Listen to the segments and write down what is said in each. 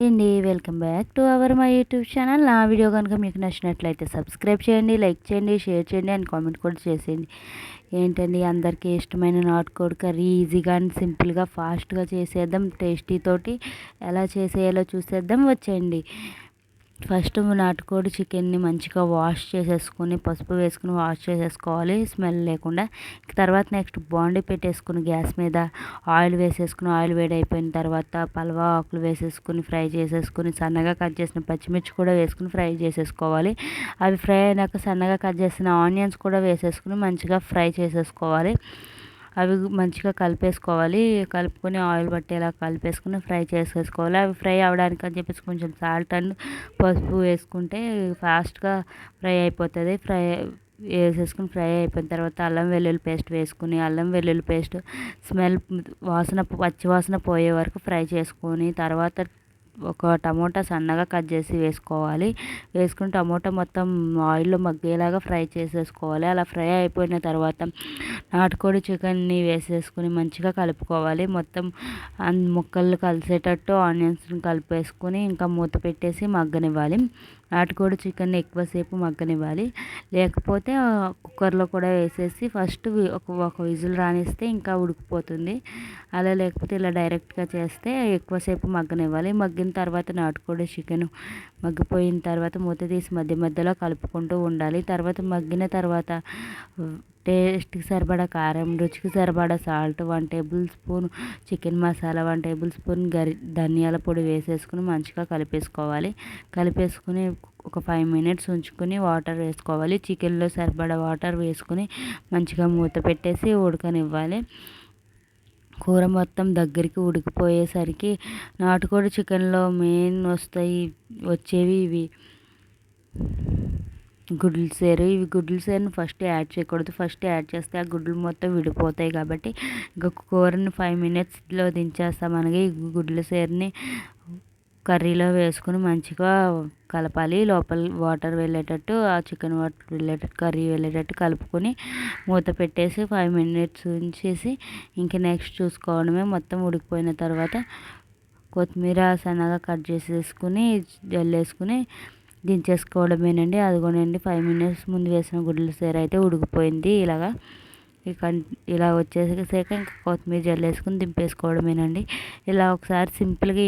అండి welcome back to our my YouTube channel. నా video కనుక మీకు నచ్చినట్లయితే సబ్స్క్రైబ్ చేయండి, లైక్ చేయండి, షేర్ చేయండి అండ్ కామెంట్ కూడా చేసేయండి. ఏంటండి అందరికీ ఇష్టమైన నాటుకోడి కర్రీ ఈజీగా అండ్ సింపుల్గా ఫాస్ట్గా చేసేద్దాం. టేస్టీ తోటి ఎలా చేసేయాలో చూసేద్దాం, వచ్చేయండి. ఫస్ట్ నాటుకోడి చికెన్ని మంచిగా వాష్ చేసేసుకొని పసుపు వేసుకుని వాష్ చేసేసుకోవాలి స్మెల్ లేకుండా. తర్వాత నెక్స్ట్ బాండీ పెట్టేసుకుని గ్యాస్ మీద ఆయిల్ వేసేసుకుని ఆయిల్ వేడి అయిపోయిన తర్వాత పలవా ఆకులు వేసేసుకుని ఫ్రై చేసేసుకుని సన్నగా కట్ చేసిన పచ్చిమిర్చి కూడా వేసుకుని ఫ్రై చేసేసుకోవాలి. అవి ఫ్రై అయినాక సన్నగా కట్ చేసిన ఆనియన్స్ కూడా వేసేసుకుని మంచిగా ఫ్రై చేసేసుకోవాలి. అవి మంచిగా కలిపేసుకోవాలి. కలుపుకొని ఆయిల్ పట్టేలా కలిపేసుకుని ఫ్రై చేసేసుకోవాలి. అవి ఫ్రై అవ్వడానికి అని చెప్పేసి కొంచెం సాల్ట్ అండ్ పసుపు వేసుకుంటే ఫాస్ట్గా ఫ్రై అయిపోతుంది. వేసేసుకుని ఫ్రై అయిపోయిన తర్వాత అల్లం వెల్లుల్లి పేస్ట్ వేసుకుని అల్లం వెల్లుల్లి పేస్ట్ స్మెల్ పచ్చి వాసన పోయే వరకు ఫ్రై చేసుకొని తర్వాత ఒక టమోటా సన్నగా కట్ చేసి వేసుకోవాలి. వేసుకుని టమోటా మొత్తం ఆయిల్లో మగ్గేలాగా ఫ్రై చేసేసుకోవాలి. అలా ఫ్రై అయిపోయిన తర్వాత నాటుకోడి చికెన్ని వేసేసుకుని మంచిగా కలుపుకోవాలి. మొత్తం ముక్కలు కలిసేటట్టు ఆనియన్స్ని కలిపేసుకుని ఇంకా మూత పెట్టేసి మగ్గనివ్వాలి. నాటుకోడి చికెన్ని ఎక్కువసేపు మగ్గనివ్వాలి. లేకపోతే కుక్కర్లో కూడా వేసేసి ఫస్ట్ ఒక విజిల్ రానిస్తే ఇంకా ఉడికిపోతుంది. అలా లేకపోతే ఇలా డైరెక్ట్గా చేస్తే ఎక్కువసేపు మగ్గనివ్వాలి. మగ్గిన తర్వాత నాటుకోడి చికెన్ మగ్గిపోయిన తర్వాత మూత తీసి మధ్య మధ్యలో కలుపుకుంటూ ఉండాలి. తర్వాత మగ్గిన తర్వాత టేస్ట్కి సరిపడా కారం, రుచికి సరిపడా salt, 1 table spoon chicken masala, 1 table spoon ధనియాల పొడి వేసేసుకుని మంచిగా కలిపేసుకోవాలి. కలిపేసుకుని ఒక 5 మినిట్స్ ఉంచుకొని వాటర్ వేసుకోవాలి. చికెన్లో సరిపడా వాటర్ వేసుకుని మంచిగా మూత పెట్టేసి ఉడకనివ్వాలి. కూర మొత్తం దగ్గరికి ఉడికిపోయేసరికి నాటుకోడి చికెన్లో మెయిన్ వచ్చేవి ఇవి గుడ్లు సేరు. ఇవి గుడ్లు సేరుని ఫస్ట్ యాడ్ చేయకూడదు. ఫస్ట్ యాడ్ చేస్తే ఆ గుడ్లు మొత్తం విడిపోతాయి కాబట్టి ఇంకా కూరని 5 మినిట్స్లో దించేస్తాం. మనకి గుడ్ల సేరుని కర్రీలో వేసుకుని మంచిగా కలపాలి. లోపల వాటర్ వెళ్ళేటట్టు ఆ చికెన్ వాటర్ వెళ్ళేటట్టు కర్రీ వెళ్ళేటట్టు కలుపుకొని మూత పెట్టేసి 5 మినిట్స్ ఉంచేసి ఇంక నెక్స్ట్ చూసుకోవడమే. మొత్తం ఉడికిపోయిన తర్వాత కొత్తిమీర సన్నగా కట్ చేసేసుకుని జల్లేసుకుని దించేసుకోవడమేనండి. అదిగోనండి 5 మినిట్స్ ముందు వేసిన గుడ్ల సేర అయితే ఉడికిపోయింది. ఇలా వచ్చేసాక ఇంకా కొత్తిమీర జల్లేసుకుని దింపేసుకోవడమేనండి. ఇలా ఒకసారి సింపుల్గా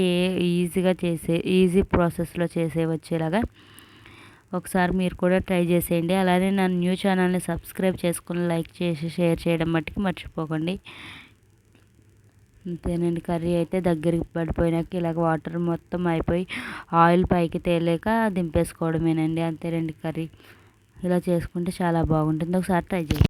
ఈజీ ప్రాసెస్లో చేసేవచ్చేలాగా ఒకసారి మీరు కూడా ట్రై చేసేయండి. అలానే నా న్యూ ఛానల్ని సబ్స్క్రైబ్ చేసుకుని లైక్ చేసి షేర్ చేయడం మట్టుకు మర్చిపోకండి. అంతేనండి. కర్రీ అయితే దగ్గరికి పడిపోయినాక ఇలాగ వాటర్ మొత్తం అయిపోయి ఆయిల్ పైకి తేలేక దింపేసుకోవడమేనండి. అంతేనండి కర్రీ. ఇలా చేసుకుంటే చాలా బాగుంటుంది. ఒకసారి ట్రై చేయండి.